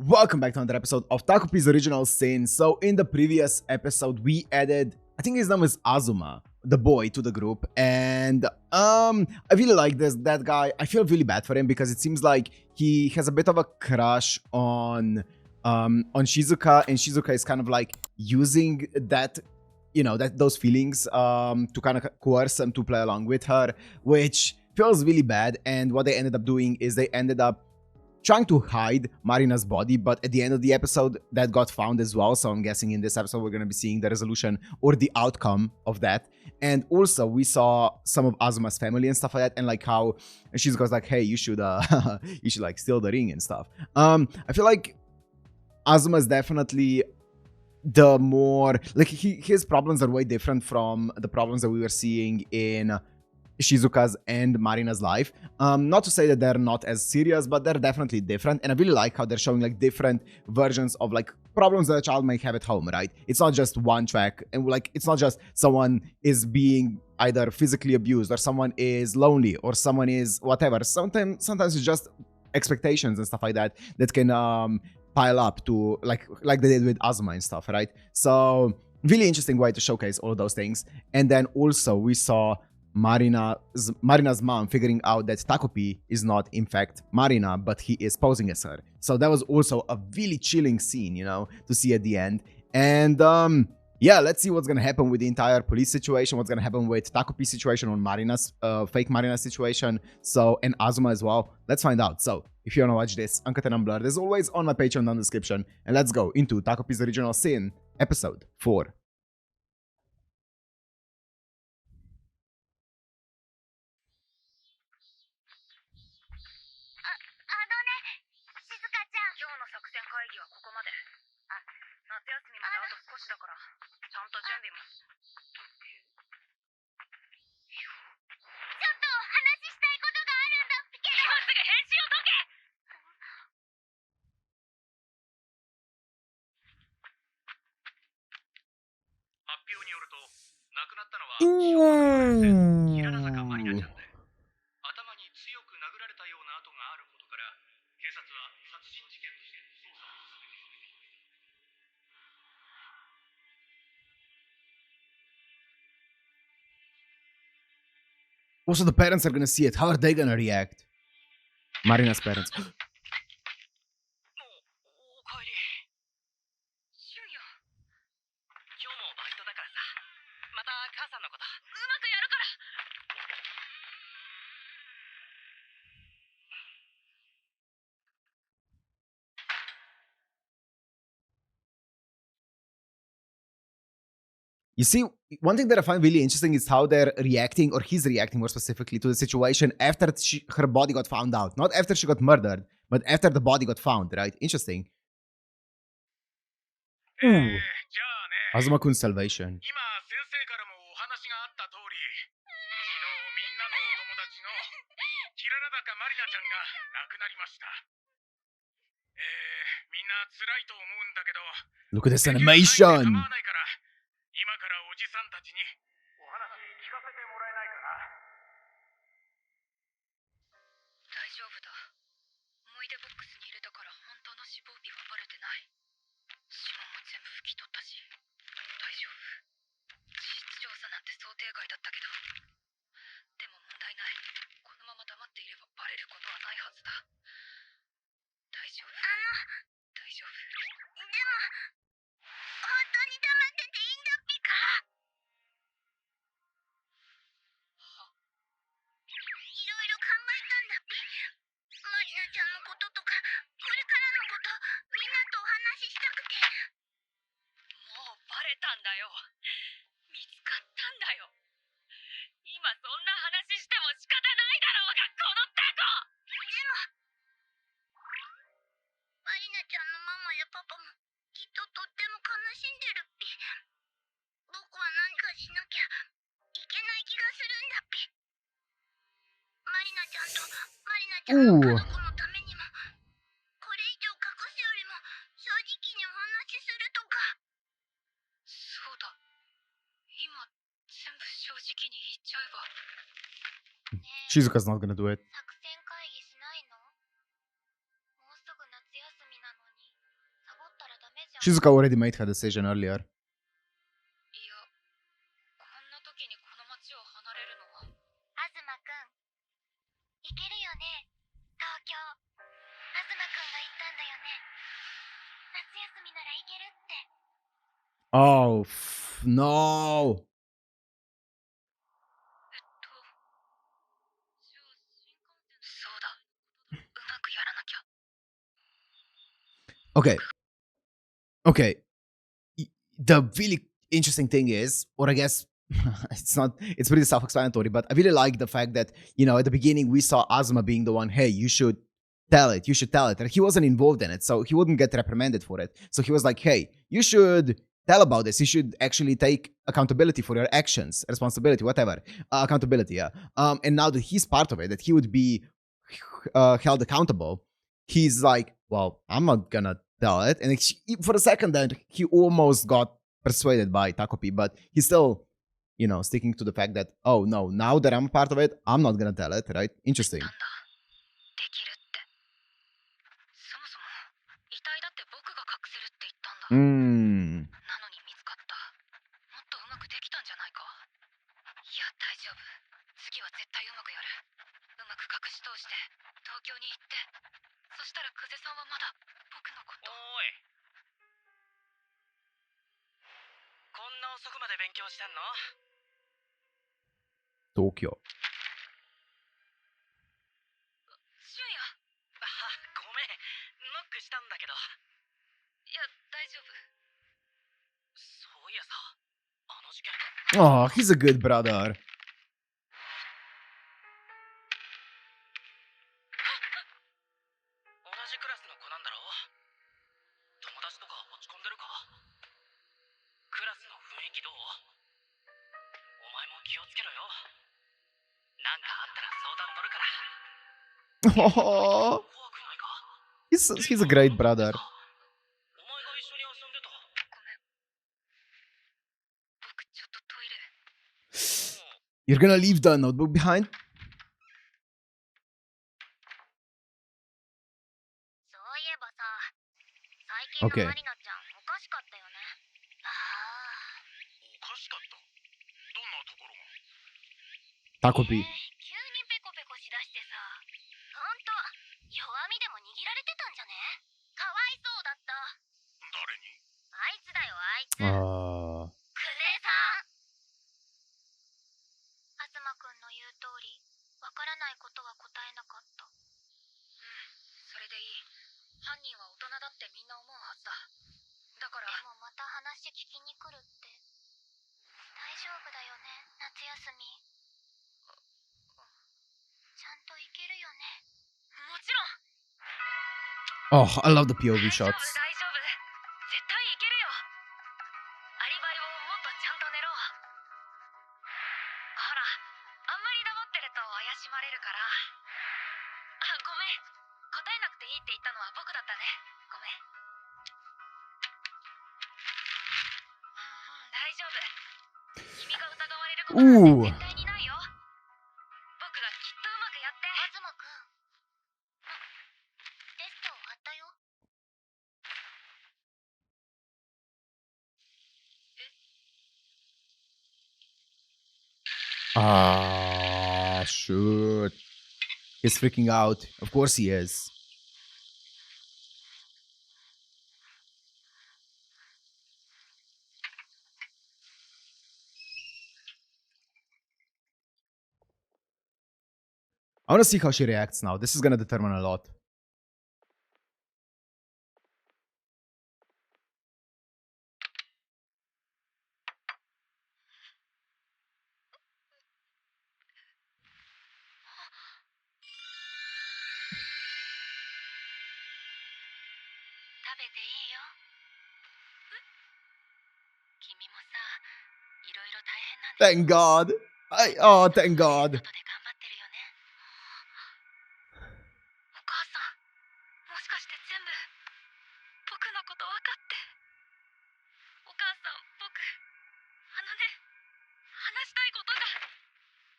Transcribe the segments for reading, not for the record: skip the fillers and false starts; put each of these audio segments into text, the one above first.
Welcome back to another episode of Takopi's Original Sin. So in the previous episode, we added, I think his name is Azuma, the boy, to the group, and I really like that guy. I feel really bad for him because it seems like he has a bit of a crush on Shizuka, and Shizuka is kind of like using that, those feelings to kind of coerce him to play along with her, which feels really bad. And what they ended up doing is they ended up trying to hide Marina's body, but at the end of the episode, that got found as well. So I'm guessing in this episode, we're going to be seeing the resolution or the outcome of that. And also, we saw some of Azuma's family and stuff like that, and like how she's goes like, "Hey, you should like steal the ring and stuff." I feel like Azuma's definitely the more like his problems are way different from the problems that we were seeing in Shizuka's and Marina's life. Not to say that they're not as serious, but they're definitely different. And I really like how they're showing like different versions of like problems that a child might have at home, right? It's not just one track, and like it's not just someone is being either physically abused or someone is lonely or someone is whatever. Sometimes it's just expectations and stuff like that that can pile up to like they did with Azuma and stuff, right? So really interesting way to showcase all of those things. And then also we saw Marina's mom figuring out that Takopii is not in fact Marina, but he is posing as her. So that was also a really chilling scene, to see at the end. And yeah, let's see what's gonna happen with the entire police situation, what's gonna happen with Takopi's situation on Marina's fake Marina situation, so, and Azuma as well. Let's find out. So if you wanna watch this uncut and unblurred, as always, on my Patreon down in the description, and let's go into Takopi's Original Sin, episode 4. Also, the parents are gonna see it. How are they gonna react? Marina's parents. You see, one thing that I find really interesting is how they're reacting, or he's reacting more specifically, to the situation after her body got found out. Not after she got murdered, but after the body got found, right? Interesting. Ooh. Azuma-kun's salvation. Look at this animation! Ooh. Shizuka's not gonna do it. Shizuka already made her decision earlier. いや、こんな時にこの町を離れるのは。東くん、行けるよね、東京。東くんが言ったんだよね。夏休みなら行けるって。Oh, no. じゃあ新幹線。そうだ。うまくやらなきゃ。Okay. Okay. The really interesting thing is, or I guess it's not, it's pretty self-explanatory, but I really like the fact that, you know, at the beginning we saw Azuma being the one, hey, you should tell it, and he wasn't involved in it, so he wouldn't get reprimanded for it. So he was like, hey, you should tell about this, you should actually take accountability for your actions, responsibility, whatever, accountability, yeah. And now that he's part of it, that he would be held accountable, he's like, well, I'm not gonna tell it. And for a second then he almost got persuaded by Takopi, but he's still, you know, sticking to the fact that, oh no, now that I'm a part of it, I'm not gonna tell it, right? Interesting. なんだ。できるって。そもそも遺体だって僕が隠せるって言ったんだ。なのに見つかった。もっとうまくできたんじゃないか。いや、大丈夫。次は絶対うまくやる。うまく隠し通して東京に行って、そしたら久世さんはまだ僕のこと。おい。こんな遅くまで勉強してんの？東京。俊也。ごめん。ノックしたんだけど。いや、大丈夫。そういやさ、あの事件。Oh, he's a good brother. 同じクラスの子なんだろう。友達とか落ち込んでるか？クラスの雰囲気どう？お前も気をつけろよ。なんかあったら相談乗るから。 Oh, he's a great brother. お前が一緒に遊んでた。ごめん。僕ちょっとトイレ。You're gonna leave the notebook behind? そういえばさ、最近 Okay. のマリナちゃんおかしかったよね。ああ。おかしかった。どんなところが？ Takopi. 急にペコペコしだしてさ、ほんと弱みでも握られてたんじゃね？かわいそうだった。誰に？あいつだよ、あいつ。久世さん。東くんの言う通り、わからないことは答えなかった。それでいい。犯人は大人だってみんな思うはずだ。だから。でもまた話聞きに来るって。大丈夫だよね、夏休み。ちゃんと行けるよね。もちろん。 Oh, I love the POV 大 shots. 丈夫。絶対行けるよ。アリバイをもっとちゃんと練ろう。ほら、あんまり黙ってると怪しまれるから。あ、ごめん。答えなくていいって言ったのは僕だったね。ごめん。大丈夫。君が疑われることなんて絶対にないよ。僕がきっとうまくやって。東くん。テスト終わったよ。 Ah, shoot. He's freaking out. Of course he is. I want to see how she reacts now. This is gonna determine a lot. 食べていいよ。君もさ、いろいろ大変なんだ。 Thank God. Oh, thank God. 外で頑張ってるよね。お母さん、もしかして全部僕のこと分かって。お母さん、僕話したいことが。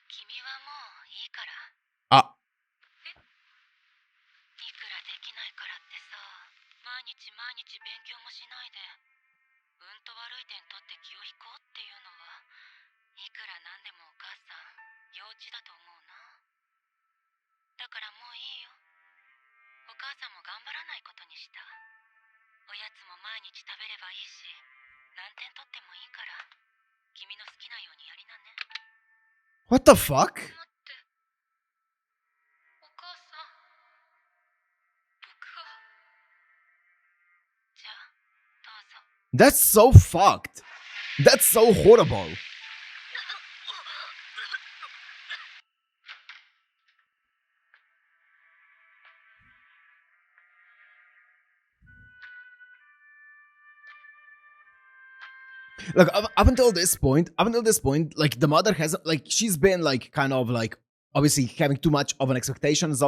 君はもういいから。Ah. いくらできないからってさ、毎日毎日勉強もしないでうんと悪い点取って気を引こうっていうのはいくらなんでもお母さん幼稚だと思うな。だからもういいよ。お母さんも頑張らないことにした。おやつも毎日食べればいいし何点取ってもいいから君の好きなようにやりなね。 What the fuck? 待って、お母さん、僕は。じゃあどうぞ。 That's so fucked. That's so horrible. Like up until this point, like the mother hasn't, like she's been like kind of like obviously having too much of an expectation of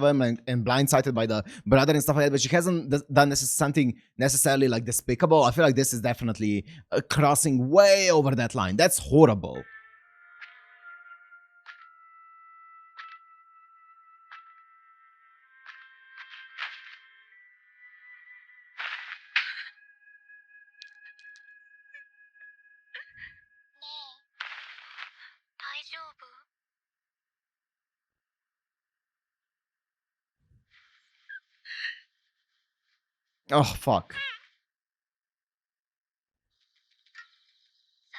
him and blindsided by the brother and stuff like that. But she hasn't done something necessarily like despicable. I feel like this is definitely crossing way over that line. That's horrible. Oh fuck. さ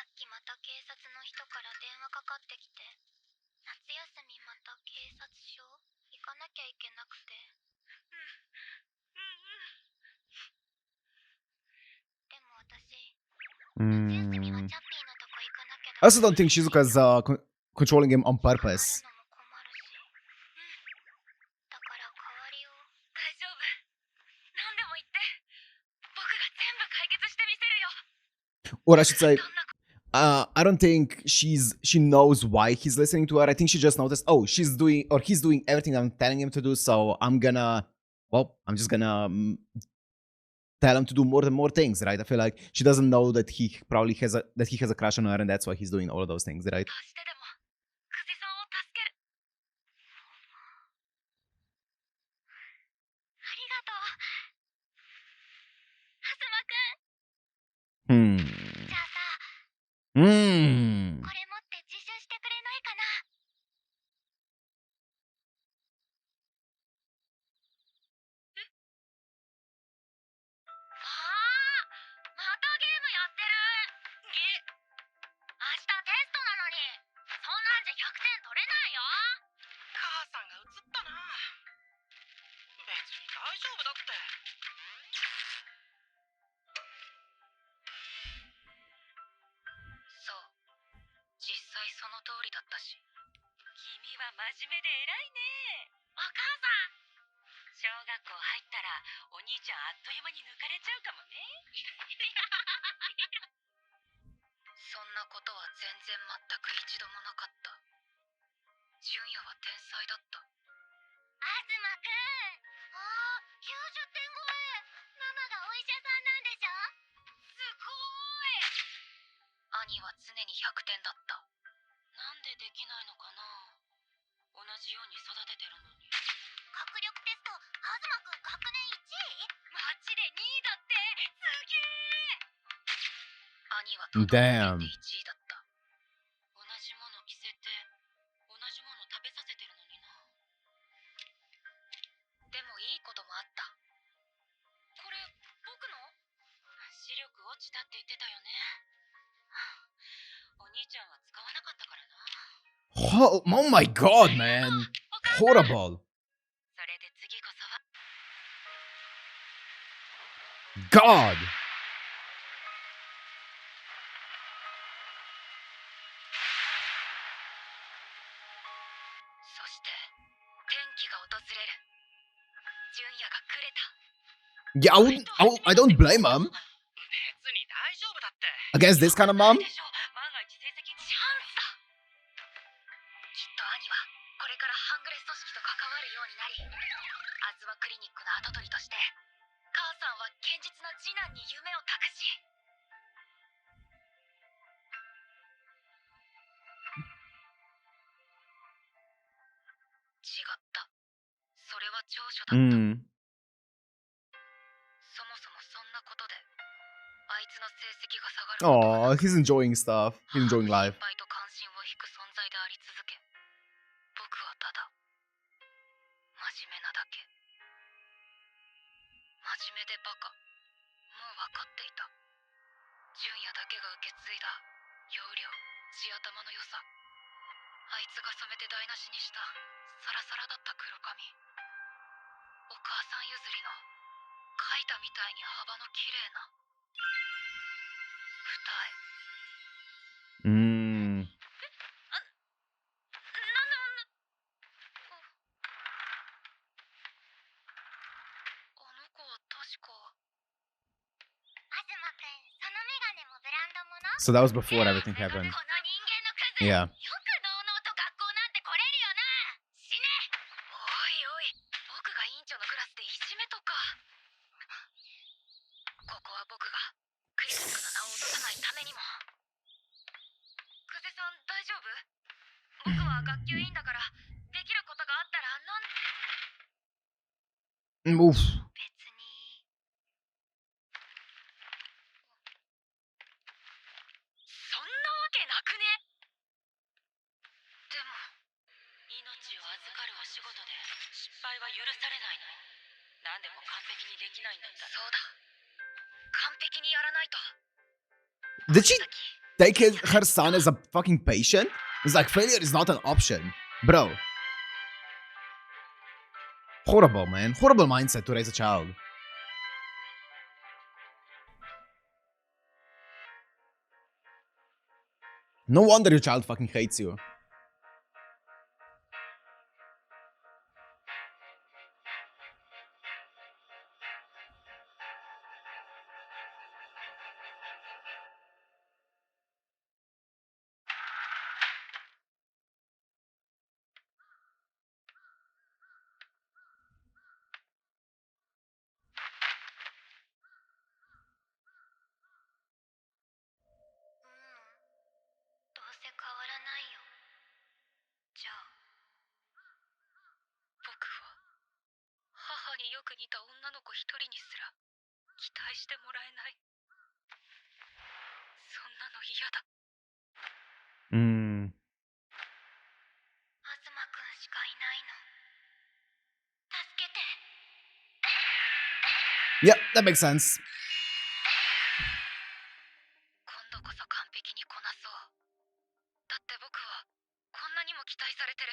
っきまた警察の人から電話かかってきて、夏休みまた警察署行かなきゃいけなくて。でも私、夏休みはチャッピーのとこ行かなきゃ I also don't think Shizuka's controlling him on purpose. だから代わりを。大丈夫。何でも言って。僕が全部解決してみせるよ。 Or I should say, I don't think she knows why he's listening to her. I think she just noticed, oh, he's doing everything I'm telling him to do, so I'm just gonna tell him to do more and more things, right? I feel like she doesn't know that he probably has a crush on her, and that's why he's doing all of those things, right? どうしてでも久世さんを助ける。ありがとう。はずまくん。じゃあさ、これ持って自習してくれないかな。またゲームやってる。明日テストなのに、そんなんじゃ100点取れないよ。母さんが映ったな。別に大丈夫だって。そう、実際その通りだったし。君は真面目で偉いね。お母さん。小学校入ったらお兄ちゃんあっという間に抜かれちゃうかもね。そんなことは全然全く一度もなかった。純也は天才だった。東くん。90点超え。ママがお医者さんなんでしょ。すごい。兄は常に100点だった。なんでできないのかな。同じように育ててるのに。学力テスト、東くん学年1位？マジで2位だって。すげえ。兄は都道府 Damn. 県で1位だった。同じもの着せて同じもの食べさせてるのにな。でもいいこともあった。これ僕の？視力落ちたって言ってたよね。お兄ちゃんは使わなかったからな。Oh my god, man. Horrible. それで次こそは。 God. そして転機が訪れる。純也がくれた。 Yeah, I don't blame him. 別に大丈夫だって。 Against this kind of mom? でしょ。万が一成績にチャンスだ。きっと兄はこれから半グレ組織と関わるようになり、アズマクリニックの跡取りとして母さんは堅実な次男に夢を託し、違った。それは長所だった。そもそもそんなことであいつの成績が下がることは Oh, he's enjoying stuff. He's enjoying 母の life. 心配と関心を引く存在であり続け、僕はただ真面目なだけ。真面目でバカ、もう分かっていた。純也だけが受け継いだ要領、地頭の良さ。あいつが染めて台無しにしたサラサラだった黒髪。お母さん譲りの描いたみたいに幅の綺麗な二重。なんであの子は確か。アズマくん、そのメガネもブランドもの？ So that was before everything happened. この人間のクズ。 Yeah. よくのうのうと学校なんて来れるよな。死ね。おいおい、僕が委員長のクラスでいじめとか。ここは僕がクリスマスの名を落とさないためにも。久世さん大丈夫？僕は学級委員だからできることがあったらOof. 別に。そんなわけなくね？でも命を預かるお仕事で失敗は許されないの。何でも完璧にできないんだったら。そうだ。完璧にやらないと。 Did she take her son as a fucking patient? It's like failure is not an option. Bro. Horrible, man. Horrible mindset to raise a child. No wonder your child fucking hates you.母によく似た女の子一人にすら期待してもらえない。そんなの嫌だ。アズマくんしかいないの。助けて。 Yeah, that makes sense. 今度こそ完璧にこなそう。だって僕はこんなにも期待されてる。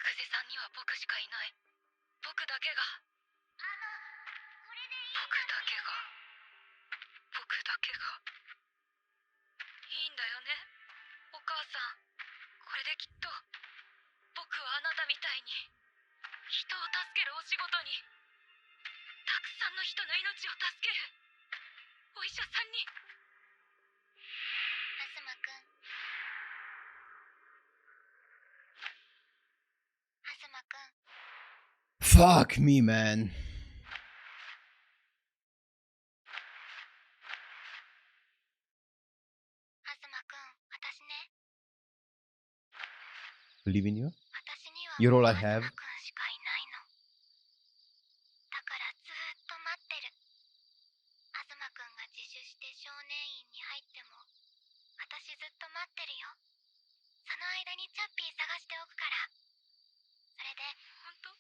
久世さんには僕しかいない。僕だけが。これでいい？僕だけが。僕だけが。いいんだよね、お母さん。これできっと僕はあなたみたいに人を助けるお仕事にたくさんの人の命を助けるお医者さんに。アズマくん。アズマくん。 Fuck me, man. アズマくん、私ね。 Believe in you? 私には You're all I アズマ have. くんしかいないの。だからずーっと待ってる。アズマくんが自首して少年院に入っても、私ずっと待ってるよ。その間にチャッピー探しておくから。それで、本当？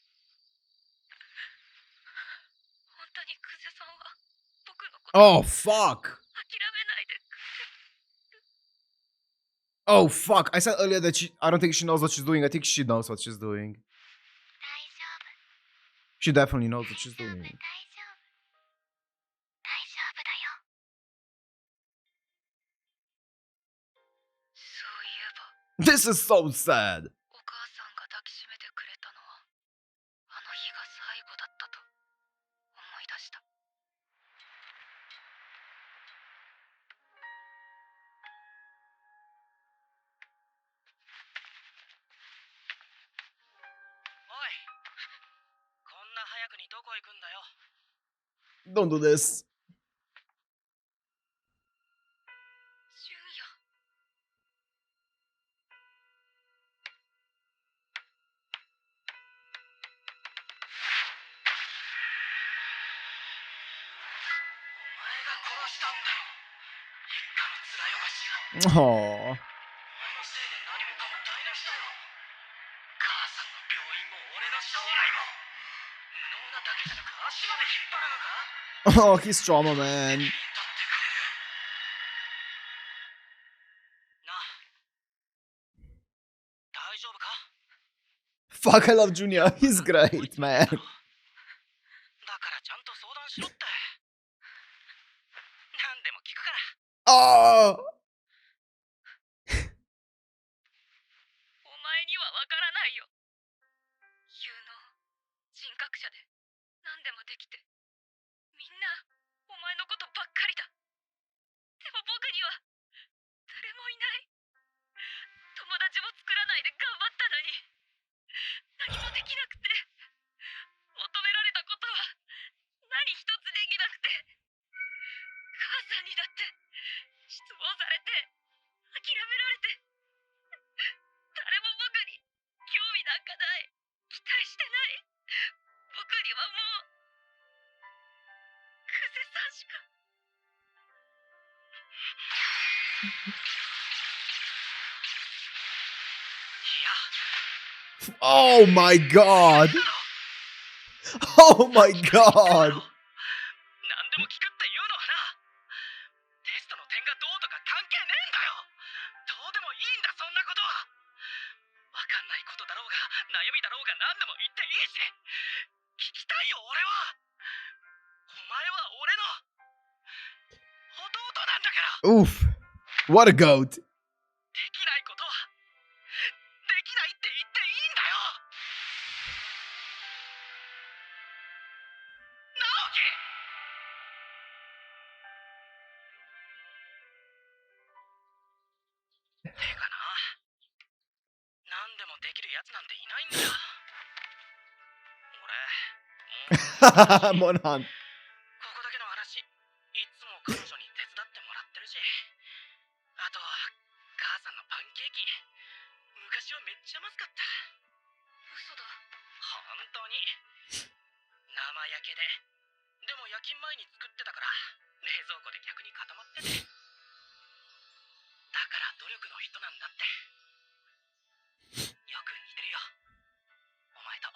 本当に久世さんは僕のこと Oh, fuck. 諦めないで。 Oh, fuck. I said earlier that I don't think she knows what she's doing. I think she knows what she's doing. 大丈夫。 She definitely knows what she's 大丈夫、大 doing. 丈夫。大丈夫だよ。そういえば This is so sad. お母さんが抱きしめてくれたのはあの日が最後だったと思い出した。おい、こんな早くにどこ行くんだよ。 Don't do this. 純也。したんだよ。一家の面よがしが。お Oh. 前のせいで何もかも台無しだよ。母さんの病院も俺の将来も。無能なだけじゃなく足まで引っ張るのか？ Oh, he's trauma, man. 責任取ってくれる。なあ、大丈夫か？ Fuck, I love Junior. He's great, man. だからちゃんと相談しろって。何でも聞くから。 Oh. お前にはわからないよ。有能、人格者で何でもできて、みんなお前のことばっかりだ。でも僕には誰もいない。友達も作らないで頑張ったのに、何もできなくて、求められたことは何一つできなくて、母さんにだって失望されて、諦められて、誰も僕に興味なんかない、期待してない。僕にはもうクゼさんしか。 Oh my god. Oh my god. 何でも聞くって言うのはな。テストの点がどうとか関係ねえんだよ。どうでもいいんだ、そんなことは。わかんないことだろうが悩みだろうが何でも言っていいし、聞きたいよ俺は。お前は俺の弟なんだから。 Oof. What a goat. できないことはできないって言っていいんだよ。直樹。てかな、何でもできるやつなんていないんだよ。俺、もう Monan. ここだけの話、いつも彼女に手伝ってもらってるし、あと母さんのパンケーキ、昔はめっちゃまずかった。嘘だ。本当に生焼けで、でも夜勤前に作ってたから冷蔵庫で逆に固まってて、だから努力の人なんだって。よく似てるよ、お前と。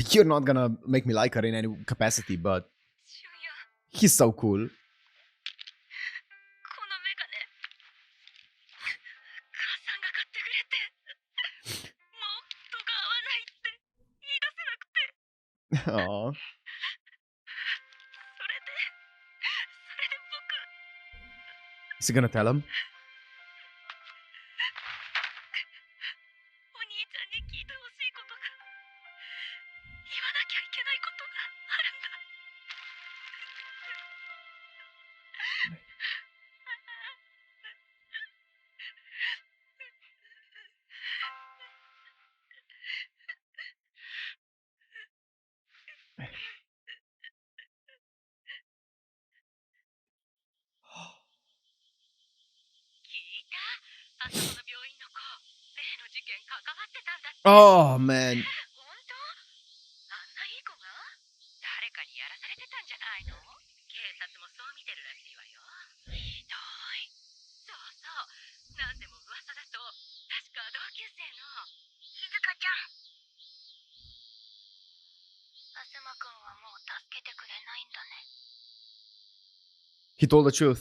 You're not gonna make me like her in any capacity, but 俊也、 he's so cool. このメガネ母さんが買ってくれて、もう度が合わないって言い出せなくて、 Aww. それで僕、 Is he gonna tell him? お兄ちゃんに聞いてほしいことが、言わなきゃいけないことがあるんだ。聞いた？あそこの病院の子、例の事件関わってたんだって。 Oh man. 本当？あんないい子が誰かにやらされてたんじゃないの？警察もそう見てるらしいわよ。ひどい。そうそう。なんでも噂だと、確か同級生の静香ちゃん。東くんはもう助けてくれないんだね。 He told the truth.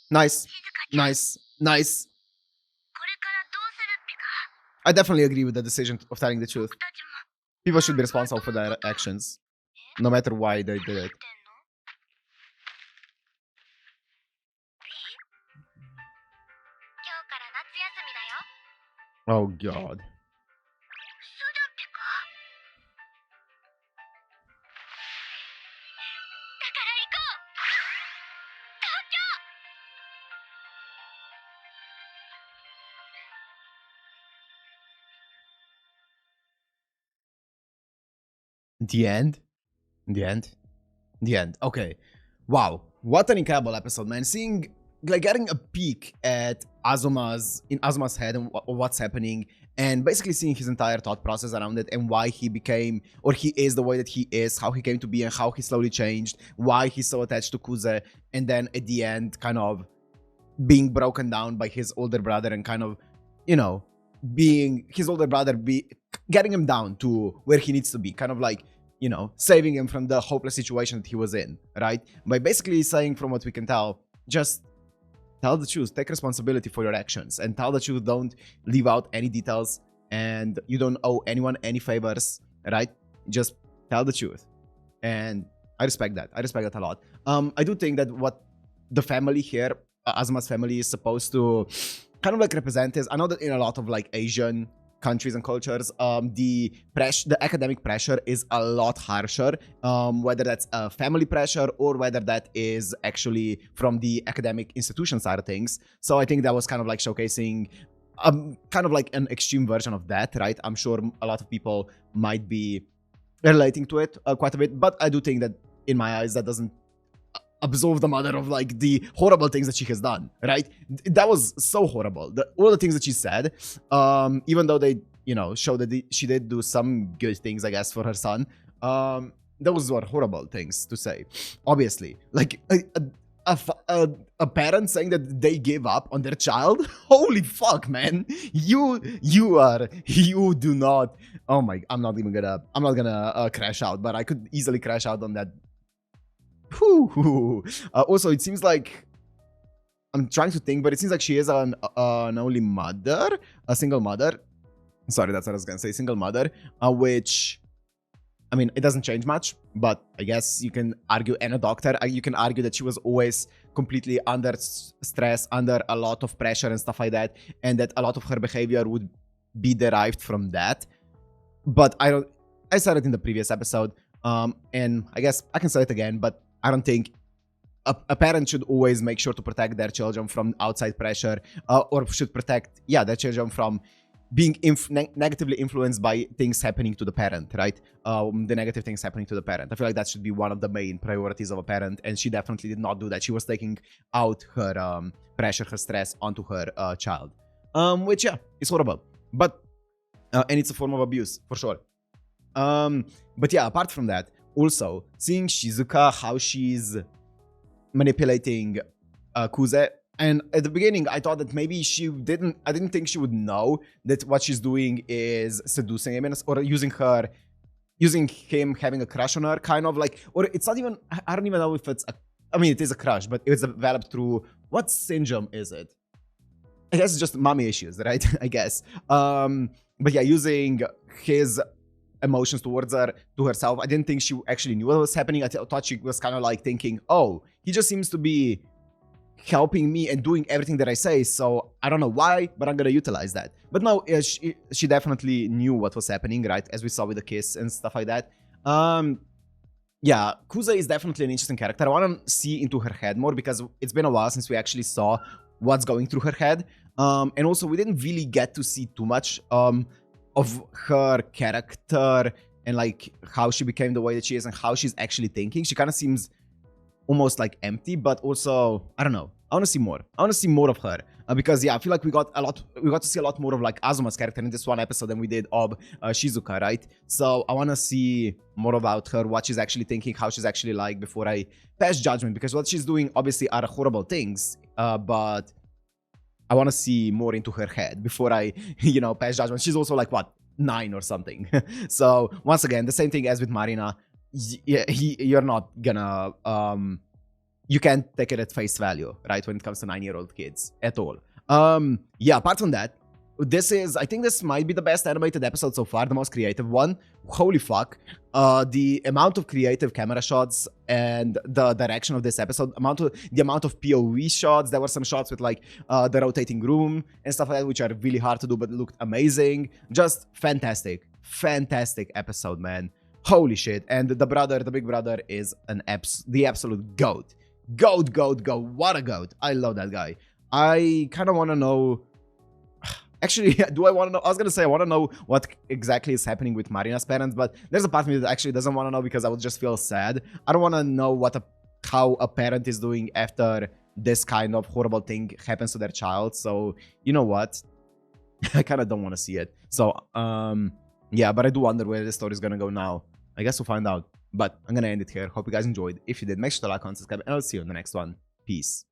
Nice. 静香ちゃん、 Nice. Nice. これからどうするってか。 I definitely agree with the decision of telling the truth. 僕たちも People should be responsible for their actions, no matter why they did it. ってんの？今日から夏休みだよ。 Oh god. そうだってか。だから行こう。東京。 The end? The end? The end. Okay. Wow. What an incredible episode, man. Seeing, like, getting a peek at Azuma's head and what's happening, and basically seeing his entire thought process around it and why he became, or he is the way that he is, how he came to be and how he slowly changed, why he's so attached to Kuze, and then at the end kind of being broken down by his older brother and kind of, you know, being his older brother, getting him down to where he needs to be, kind of like, you know, saving him from the hopeless situation that he was in, right? By basically saying, from what we can tell, just tell the truth, take responsibility for your actions, and tell the truth, don't leave out any details, and you don't owe anyone any favors, right? Just tell the truth. And I respect that. I respect that a lot. I do think that what the family here, Azuma's family, is supposed to kind of like represent is, I know that in a lot of like Asian countries and cultures, the academic pressure is a lot harsher, whether that's a family pressure or whether that is actually from the academic institution side of things. So I think that was kind of like showcasing kind of like an extreme version of that, right? I'm sure a lot of people might be relating to it quite a bit, but I do think that in my eyes that doesn't absolve the mother of like the horrible things that she has done, right? That was so horrible. All the things that she said, even though they, you know, show that she did do some good things, I guess, for her son, those were horrible things to say. Obviously, like a parent saying that they gave up on their child. Holy fuck, man! You do not. Oh my! I'm not gonna crash out, but I could easily crash out on that. Also, it seems like, I'm trying to think, but it seems like she is an only mother, a single mother. Sorry, that's what I was gonna say, single mother, which, I mean, it doesn't change much, but I guess you can argue, and a doctor, you can argue that she was always completely under stress, under a lot of pressure and stuff like that, and that a lot of her behavior would be derived from that. But I said it in the previous episode, and I guess I can say it again, but I don't think a parent should always make sure to protect their children from outside pressure, or should protect, their children from being negatively influenced by things happening to the parent, right? The negative things happening to the parent. I feel like that should be one of the main priorities of a parent, and she definitely did not do that. She was taking out her pressure, her stress onto her child, which, is horrible. But, and it's a form of abuse, for sure. But yeah, apart from that, also, seeing Shizuka, how she's manipulating Kuze, and at the beginning, I thought that maybe I didn't think she would know that what she's doing is seducing him, or using him having a crush on her, kind of like, or it's not even, I don't even know if it's, I mean, it is a crush, but it's developed through, what syndrome is it? I guess it's just mommy issues, right? I guess. But yeah, using his emotions towards her, to herself. I didn't think she actually knew what was happening. I thought she was kind of like thinking, oh, he just seems to be helping me and doing everything that I say, so I don't know why, but I'm gonna utilize that. But no, she definitely knew what was happening, right? As we saw with the kiss and stuff like that. Yeah, Kuze is definitely an interesting character. I want to see into her head more, because it's been a while since we actually saw what's going through her head. And also, we didn't really get to see too much of her character and like how she became the way that she is and how she's actually thinking. She kind of seems almost like empty, but also, I don't know. I want to see more. I want to see more of her, because I feel like we got to see a lot more of like Azuma's character in this one episode than we did of Shizuka, right? So I want to see more about her, what she's actually thinking, how she's actually like, before I pass judgment, because what she's doing obviously are horrible things, but I want to see more into her head before I, pass judgment. She's also like, what, 9 or something. So once again, the same thing as with Marina. You're not gonna, you can't take it at face value, right? When it comes to 9-year-old kids at all. Apart from that, I think this might be the best animated episode so far, the most creative one. Holy fuck. The amount of creative camera shots and the direction of this episode, the amount of POV shots. There were some shots with like the rotating room and stuff like that, which are really hard to do, but looked amazing. Just fantastic episode, man. Holy shit. And the big brother is the absolute goat. Goat. What a goat. I love that guy. I kind of want to know. Actually, do I want to know? I was going to say I want to know what exactly is happening with Marina's parents, but there's a part of me that actually doesn't want to know, because I would just feel sad. I don't want to know how a parent is doing after this kind of horrible thing happens to their child. So, you know what? I kind of don't want to see it. So, yeah, but I do wonder where the story is gonna go now. I guess we'll find out. But I'm gonna end it here. Hope you guys enjoyed. If you did, make sure to like, comment, subscribe, and I'll see you in the next one. Peace.